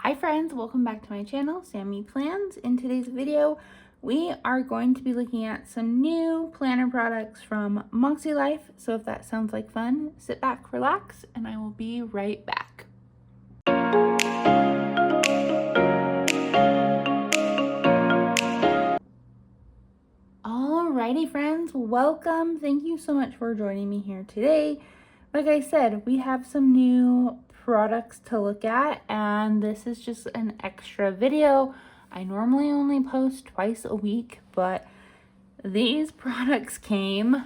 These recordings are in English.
Hi friends, welcome back to my channel, Sammy Plans. In today's video, we are going to be looking at some new planner products from Makselife. So if that sounds like fun, sit back, relax, and I will be right back. Alrighty friends, welcome. Thank you so much for joining me here today. Like I said, we have some new products to look at, and this is just an extra video. I normally only post twice a week, but these products came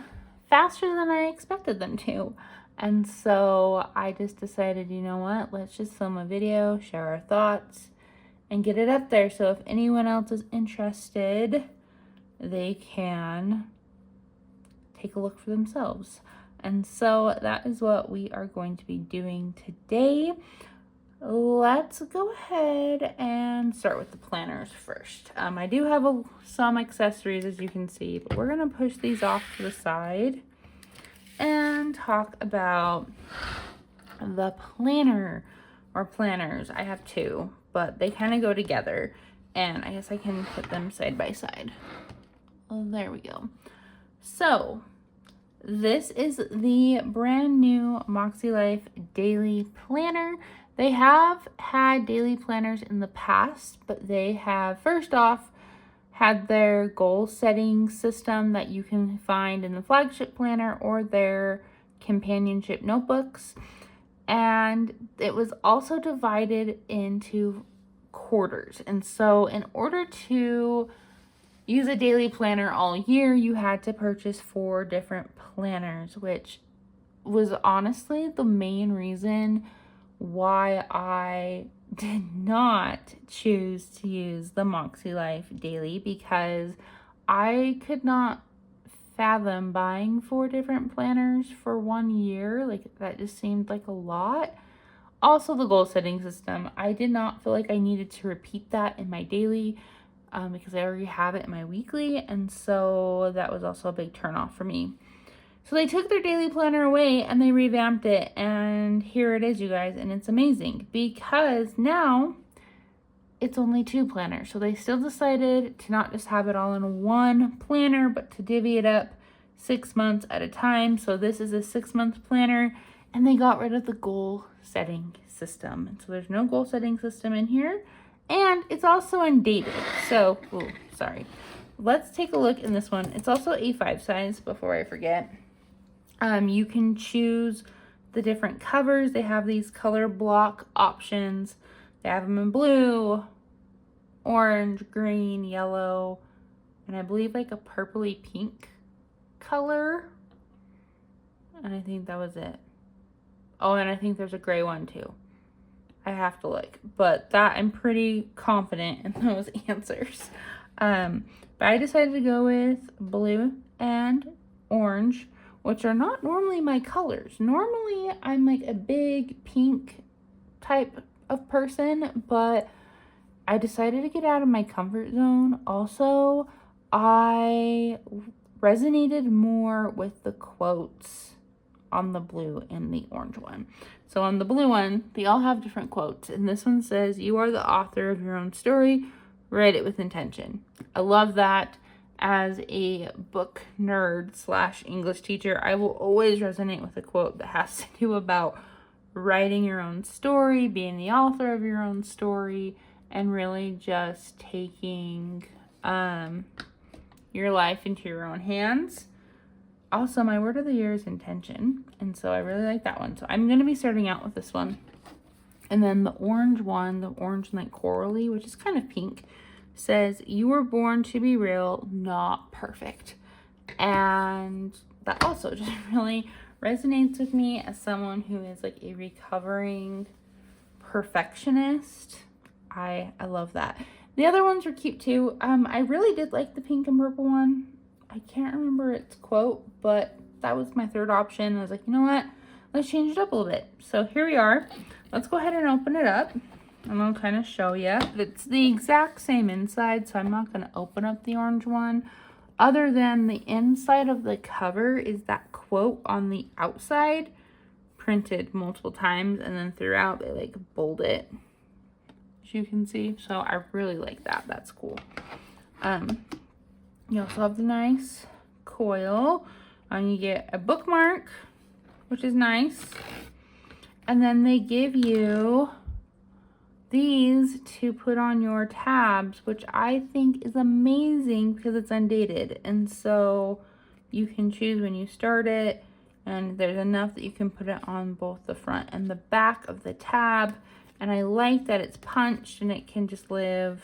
faster than I expected them to. And so I just decided, you know what, let's just film a video, share our thoughts, and get it up there. So if anyone else is interested, they can take a look for themselves. And so that is what we are going to be doing today. Let's go ahead and start with the planners first. I do have some accessories, as you can see, but we're going to push these off to the side and talk about the planner or planners. I have two, but they kind of go together, and I guess I can put them side by side. Oh, there we go. So this is the brand new Makselife Daily Planner. They have had daily planners in the past, but they have, first off, had their goal setting system that you can find in the flagship planner or their companionship notebooks. And it was also divided into quarters. And so in order to use a daily planner all year, you had to purchase 4 different planners, which was honestly the main reason why I did not choose to use the Makselife Daily, because I could not fathom buying 4 different planners for 1 year. Like, that just seemed like a lot. Also, the goal setting system, I did not feel like I needed to repeat that in my daily, because I already have it in my weekly, and so that was also a big turnoff for me. So they took their daily planner away and they revamped it, and here it is, you guys, and it's amazing because now it's only 2 planners. So they still decided to not just have it all in one planner, but to divvy it up 6 months at a time. So this is a 6-month planner, and they got rid of the goal setting system. And so there's no goal setting system in here. And it's also undated. So, let's take a look in this one. It's also A5 size, before I forget. You can choose the different covers. They have these color block options. They have them in blue, orange, green, yellow, and I believe like a purpley pink color. And I think that was it. Oh, and I think there's a gray one too. I have to look, but that I'm pretty confident in those answers. But I decided to go with blue and orange, which are not normally my colors. Normally, I'm like a big pink type of person, but I decided to get out of my comfort zone. Also, I resonated more with the quotes on the blue and the orange one. So on the blue one, they all have different quotes, and this one says, "You are the author of your own story, write it with intention." I love that. As a book nerd / English teacher, I will always resonate with a quote that has to do about writing your own story, being the author of your own story, and really just taking your life into your own hands. Also, my word of the year is intention, and so I really like that one. So I'm going to be starting out with this one. And then the orange one, the orange and like corally, which is kind of pink, says, "You were born to be real, not perfect." And that also just really resonates with me as someone who is like a recovering perfectionist. I love that. The other ones were cute too. I really did like the pink and purple one. I can't remember its quote, but that was my third option. I was like, you know what? Let's change it up a little bit. So here we are. Let's go ahead and open it up, and I'll kind of show you. It's the exact same inside, so I'm not going to open up the orange one. Other than the inside of the cover is that quote on the outside, printed multiple times, and then throughout they like bold it. as you can see. So I really like that. That's cool. You also have the nice coil. You get a bookmark, which is nice. And then they give you these to put on your tabs, which I think is amazing because it's undated. And so you can choose when you start it, and there's enough that you can put it on both the front and the back of the tab. And I like that it's punched and it can just live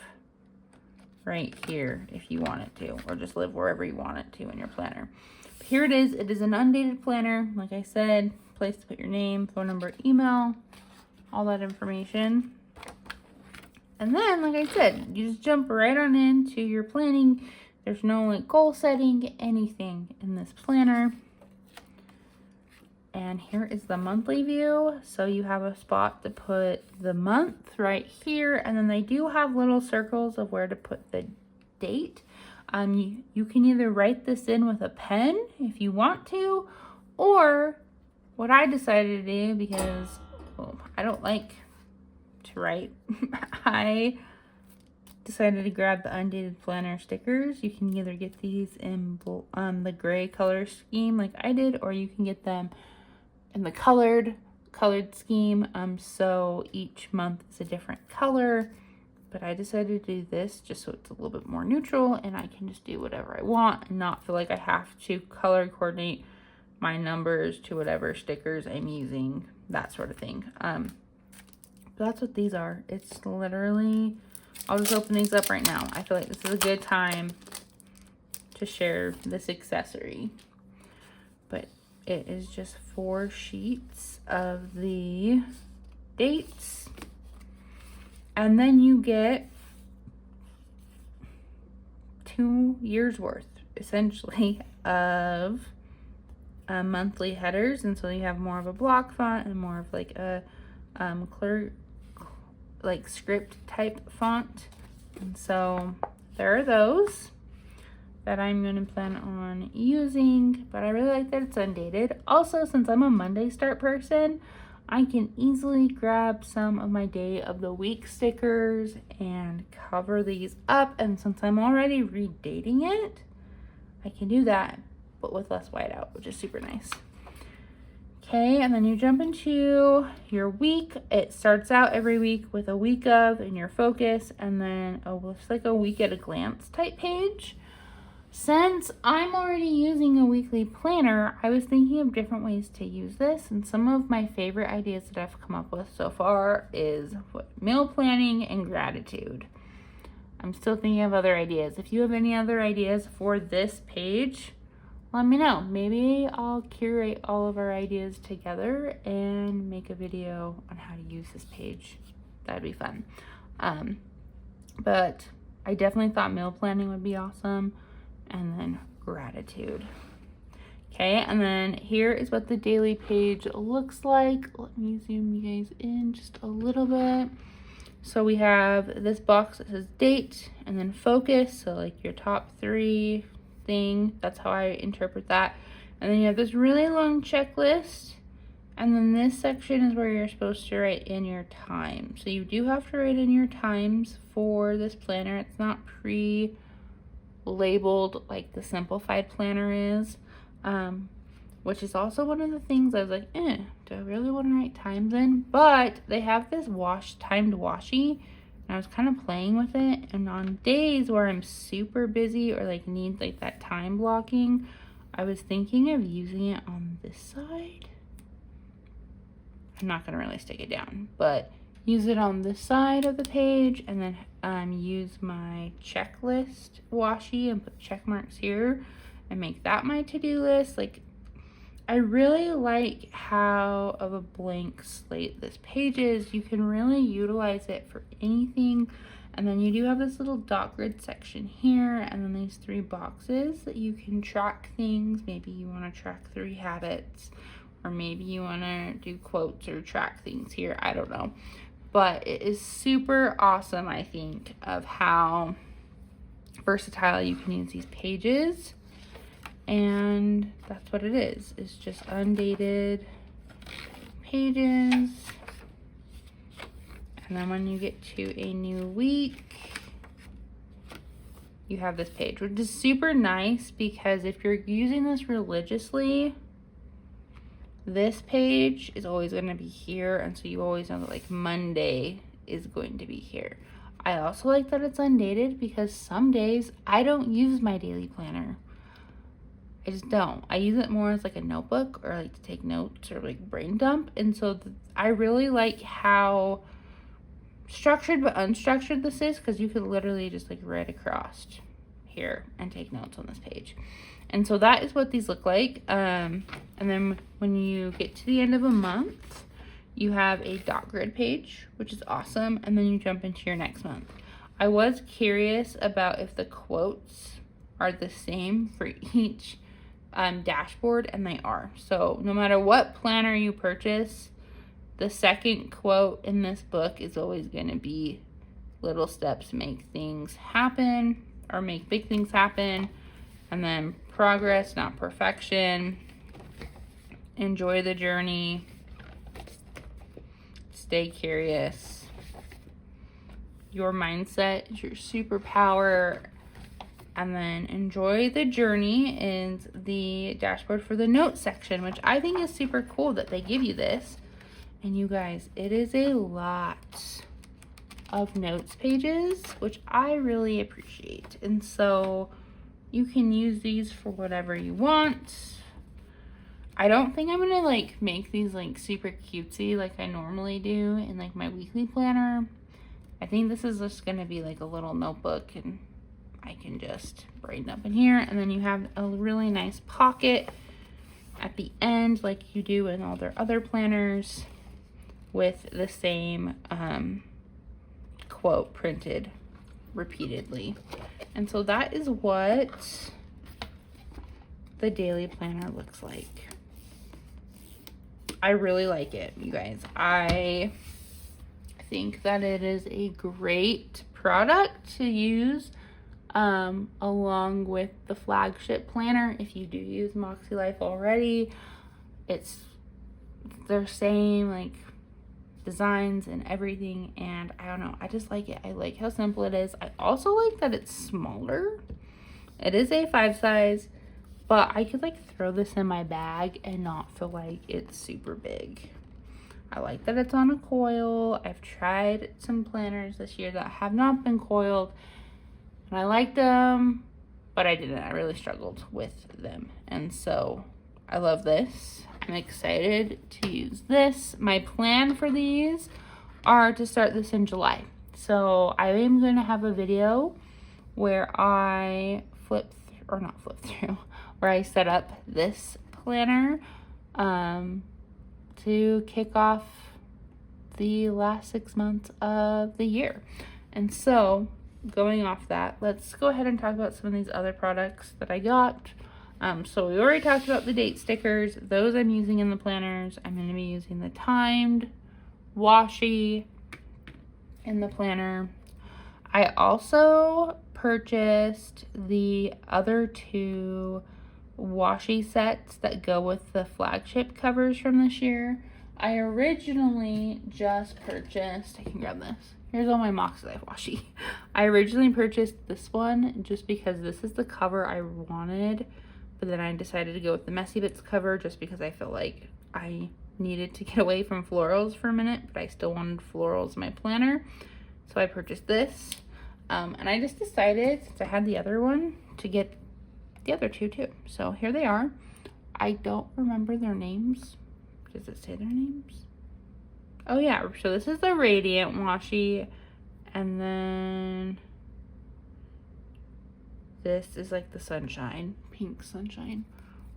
right here if you want it to, or just live wherever you want it to in your planner. But here it is. It is an undated planner. Like I said, place to put your name, phone number, email, all that information. And then, like I said, you just jump right on into your planning. There's no like goal setting, anything in this planner. And here is the monthly view. So you have a spot to put the month right here. And then they do have little circles of where to put the date. You can either write this in with a pen if you want to, or what I decided to do, because I don't like to write, I decided to grab the Undated Planner stickers. You can either get these in the gray color scheme like I did, or you can get them in the colored scheme. So each month is a different color, but I decided to do this just so it's a little bit more neutral and I can just do whatever I want and not feel like I have to color coordinate my numbers to whatever stickers I'm using, that sort of thing. But that's what these are. It's literally, I'll just open these up right now. I feel like this is a good time to share this accessory. But it is just 4 sheets of the dates. And then you get 2 years worth, essentially, of monthly headers. And so you have more of a block font and more of like a clear, like script type font. And so there are those that I'm going to plan on using, but I really like that it's undated. Also, since I'm a Monday start person, I can easily grab some of my day of the week stickers and cover these up. And since I'm already redating it, I can do that, but with less whiteout, which is super nice. Okay, and then you jump into your week. It starts out every week with a week of and your focus, and then it's like a week at a glance type page. Since I'm already using a weekly planner, I was thinking of different ways to use this, and some of my favorite ideas that I've come up with so far is meal planning and gratitude. I'm still thinking of other ideas. If you have any other ideas for this page, let me know. Maybe I'll curate all of our ideas together and make a video on how to use this page. That'd be fun. But I definitely thought meal planning would be awesome. And then gratitude. Okay, and then here is what the daily page looks like. Let me zoom you guys in just a little bit. So we have this box that says date and then focus. So like your top 3 thing, that's how I interpret that. And then you have this really long checklist, and then this section is where you're supposed to write in your time. So you do have to write in your times for this planner. It's not pre-labeled like the simplified planner is, which is also one of the things I was like, do I really want to write times in? But they have this timed washi, and I was kind of playing with it, and on days where I'm super busy or like need like that time blocking, I was thinking of using it on this side. I'm not gonna really stick it down, but use it on this side of the page, and then use my checklist washi and put check marks here and make that my to-do list. Like, I really like how of a blank slate this page is. You can really utilize it for anything. And then you do have this little dot grid section here, and then these 3 boxes that you can track things. Maybe you want to track 3 habits, or maybe you want to do quotes or track things here. I don't know. But it is super awesome, I think, of how versatile you can use these pages. And that's what it is. It's just undated pages. And then when you get to a new week, you have this page, which is super nice because if you're using this religiously, this page is always going to be here, and so you always know that like Monday is going to be here. I also like that it's undated because some days I don't use my daily planner. I just don't. I use it more as like a notebook or like to take notes or like brain dump. And so I really like how structured but unstructured this is, because you could literally just like write across here and take notes on this page. And so that is what these look like. And then when you get to the end of a month, you have a dot grid page, which is awesome. And then you jump into your next month. I was curious about if the quotes are the same for each dashboard, and they are. So no matter what planner you purchase, the second quote in this book is always going to be little steps make things happen, or make big things happen. And then progress, not perfection. Enjoy the journey. Stay curious. Your mindset is your superpower. And then enjoy the journey is the dashboard for the notes section, which I think is super cool that they give you this. And you guys, it is a lot of notes pages, which I really appreciate. And so you can use these for whatever you want. I don't think I'm gonna like make these like super cutesy like I normally do in like my weekly planner. I think this is just gonna be like a little notebook, and I can just braid up in here. And then you have a really nice pocket at the end like you do in all their other planners, with the same quote printed repeatedly. And so that is what the daily planner looks like. I really like it, you guys. I think that it is a great product to use along with the flagship planner. If you do use Makselife already, it's their same like designs and everything, and I don't know, I just like it. I like how simple it is. I also like that it's smaller. It is A5 size, but I could like throw this in my bag and not feel like it's super big. I like that it's on a coil. I've tried some planners this year that have not been coiled, and I liked them, but I didn't. I really struggled with them, and so I love this. I'm excited to use this. My plan for these are to start this in July. So I am going to have a video where I where I set up this planner to kick off the last 6 months of the year. And so going off that, let's go ahead and talk about some of these other products that I got. So we already talked about the date stickers. Those I'm using in the planners. I'm going to be using the timed washi in the planner. I also purchased the other two washi sets that go with the flagship covers from this year. I originally just purchased, I can grab this. Here's all my Makselife washi. I originally purchased this one just because this is the cover I wanted. But then I decided to go with the Messy Bits cover just because I felt like I needed to get away from florals for a minute, but I still wanted florals in my planner. So I purchased this. And I just decided, since I had the other one, to get the other two too. So here they are. I don't remember their names. Does it say their names? Oh yeah, so this is the Radiant washi. And then this is like the Sunshine, pink Sunshine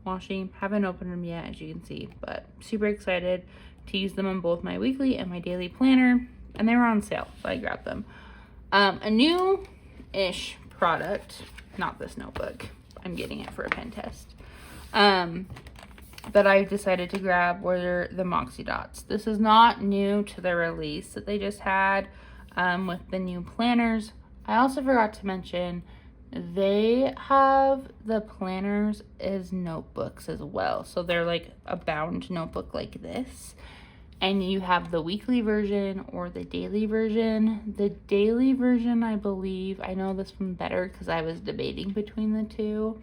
washi. Haven't opened them yet, as you can see, but super excited to use them on both my weekly and my daily planner. And they were on sale, so I grabbed them. A new-ish product, not this notebook. I'm getting it for a pen test. That I decided to grab were the Moxie Dots. This is not new to the release that they just had with the new planners. I also forgot to mention they have the planners as notebooks as well. So they're like a bound notebook like this. And you have the weekly version or the daily version. The daily version, I believe, I know this one better because I was debating between the two.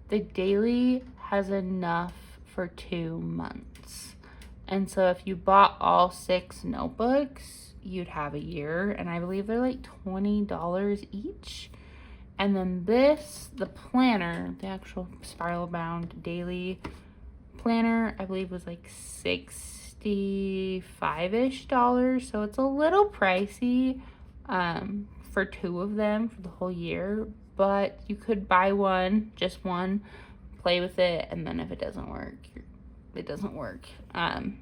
The daily has enough for 2 months. And so if you bought all 6 notebooks, you'd have a year. And I believe they're like $20 each. And then this, the planner, the actual spiral bound daily planner, I believe was like $65-ish. So it's a little pricey for 2 of them for the whole year. But you could buy one, just one, play with it, and then if it doesn't work, it doesn't work. I'm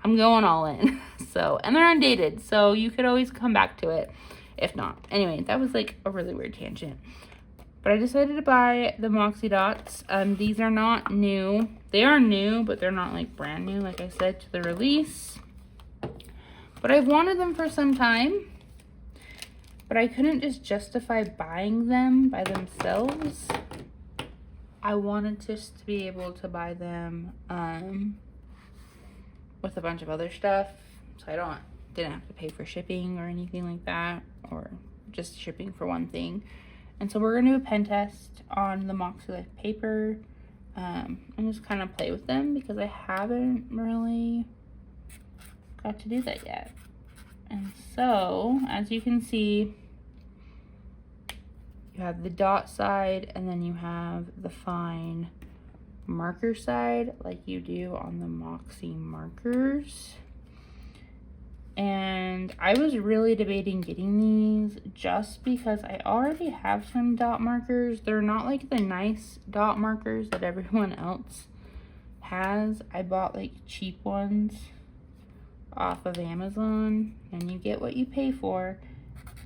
going all in. So, and they're undated, so you could always come back to it if not. Anyway, that was like a really weird tangent. But I decided to buy the Moxie Dots. These are not new. They are new, but they're not like brand new, like I said, to the release. But I've wanted them for some time. But I couldn't just justify buying them by themselves. I wanted just to be able to buy them with a bunch of other stuff. So I didn't have to pay for shipping or anything like that. Or just shipping for one thing. And so we're going to do a pen test on the Makselife paper and just kind of play with them because I haven't really got to do that yet. And so, as you can see, you have the dot side and then you have the fine marker side like you do on the Moxie markers. And I was really debating getting these just because I already have some dot markers. They're not like the nice dot markers that everyone else has. I bought like cheap ones off of Amazon, and you get what you pay for.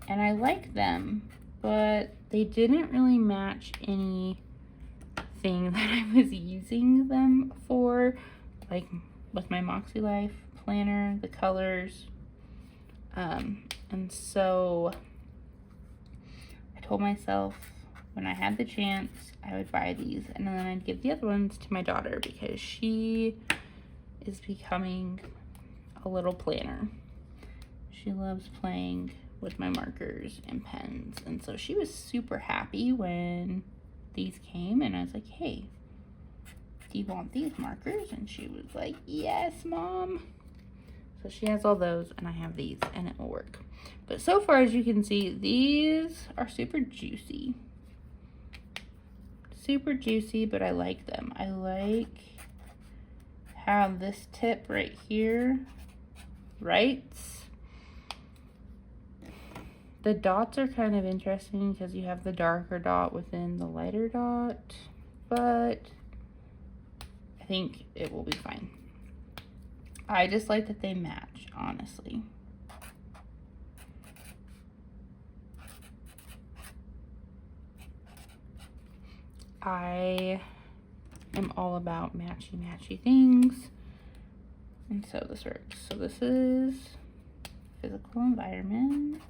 And I like them, but they didn't really match anything that I was using them for, like with my Makselife planner, the colors. And so I told myself when I had the chance, I would buy these and then I'd give the other ones to my daughter because she is becoming a little planner. She loves playing with my markers and pens. And so she was super happy when these came and I was like, hey, do you want these markers? And she was like, yes, Mom. So she has all those and I have these and it will work. But so far, as you can see, these are super juicy. Super juicy, but I like them. I like how this tip right here writes. The dots are kind of interesting because you have the darker dot within the lighter dot, but I think it will be fine. I just like that they match, honestly. I am all about matchy things, and so this works. So this is physical environment.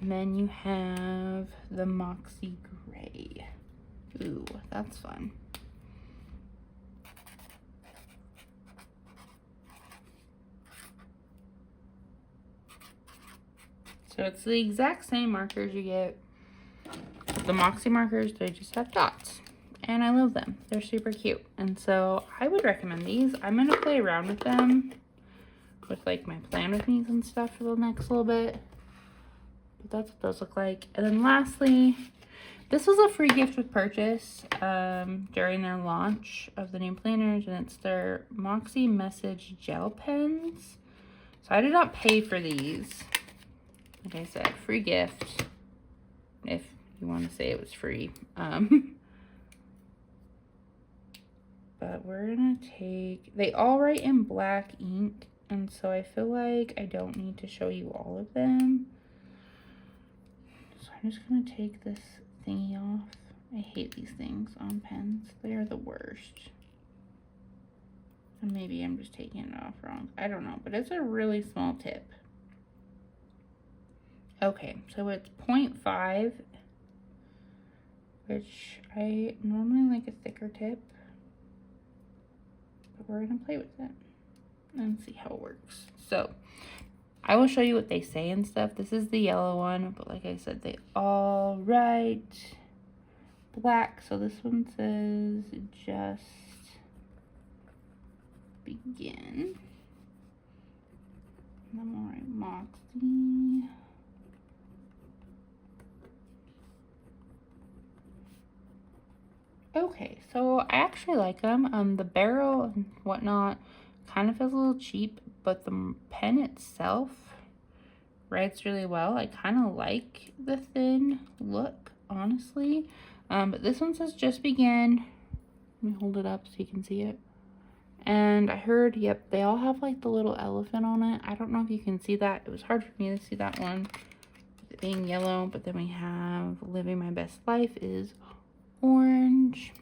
And then you have the Moxie Gray. Ooh, that's fun. So it's the exact same markers you get. The Moxie markers, they just have dots. And I love them. They're super cute. And so I would recommend these. I'm going to play around with them with like my plan with me's and stuff for the next little bit. But that's what those look like. And then lastly, this was a free gift with purchase during their launch of the new planners. And it's their Moxie Message Gel Pens. So I did not pay for these. Like I said, free gift, if you want to say it was free. But we're going to take, they all write in black ink, and so I feel like I don't need to show you all of them. So I'm just going to take this thingy off. I hate these things on pens. They are the worst. And maybe I'm just taking it off wrong. I don't know, but it's a really small tip. Okay, so it's 0.5, which I normally like a thicker tip, but we're gonna play with it and see how it works. So I will show you what they say and stuff. This is the yellow one, but like I said, they all write black. So this one says just begin. And then we'll write Moxie. Okay, so I actually like them. The barrel and whatnot kind of feels a little cheap, but the pen itself writes really well. I kind of like the thin look, honestly. But this one says just begin. Let me hold it up so you can see it. And I heard, yep, they all have like the little elephant on it. I don't know if you can see that. It was hard for me to see that one with it being yellow. But then we have Living My Best Life is orange.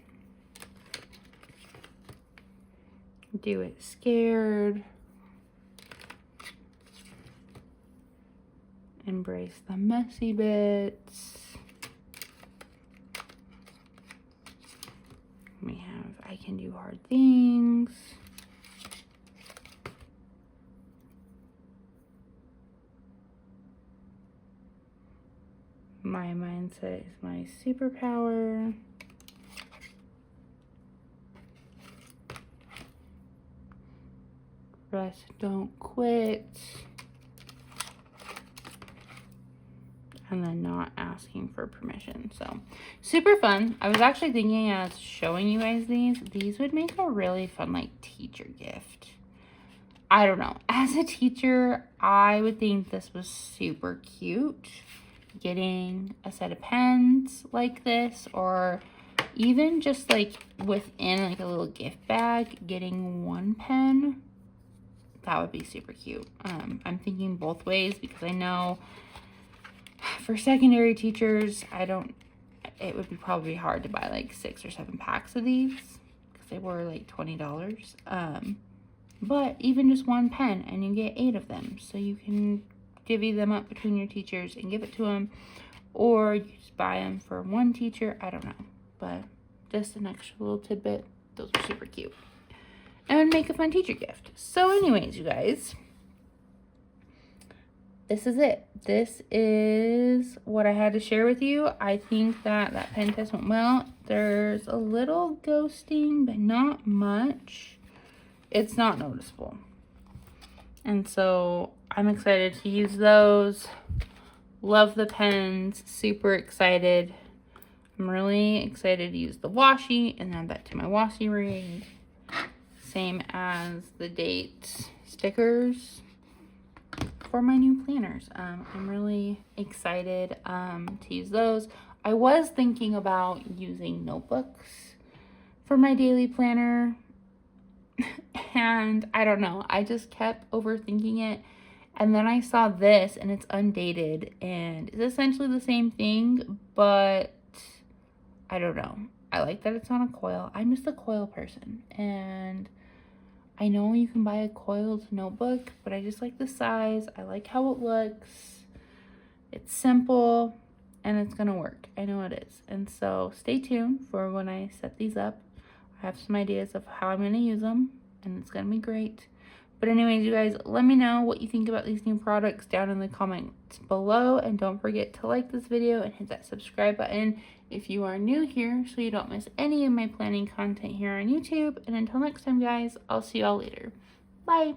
Do It Scared. Embrace the messy bits. We have I Can Do Hard Things. My mindset is my superpower. Rest, don't quit. And then not asking for permission. So super fun. I was actually thinking as showing you guys these would make a really fun like teacher gift. I don't know. As a teacher, I would think this was super cute. Getting a set of pens like this, or even just like within like a little gift bag, getting one pen. That would be super cute. I'm thinking both ways because I know for secondary teachers, it would be probably hard to buy like 6 or 7 packs of these because they were like $20. But even just one pen and you get 8 of them. So you can divvy them up between your teachers and give it to them. Or you just buy them for one teacher. I don't know. But just an extra little tidbit. Those are super cute. And would make a fun teacher gift. So anyways, you guys, this is it. This is what I had to share with you. I think that pen test went well. There's a little ghosting, but not much. It's not noticeable. And so I'm excited to use those. Love the pens. Super excited. I'm really excited to use the washi and add that to my washi ring. Same as the date stickers for my new planners. I'm really excited to use those. I was thinking about using notebooks for my daily planner. And I don't know. I just kept overthinking it. And then I saw this and it's undated. And it's essentially the same thing. But I don't know. I like that it's on a coil. I'm just a coil person. And I know you can buy a coiled notebook, but I just like the size. I like how it looks. It's simple and it's gonna work. I know it is. And so stay tuned for when I set these up. I have some ideas of how I'm gonna use them and it's gonna be great. But anyways, you guys, let me know what you think about these new products down in the comments below. And don't forget to like this video and hit that subscribe button if you are new here so you don't miss any of my planning content here on YouTube. And until next time, guys, I'll see y'all later. Bye.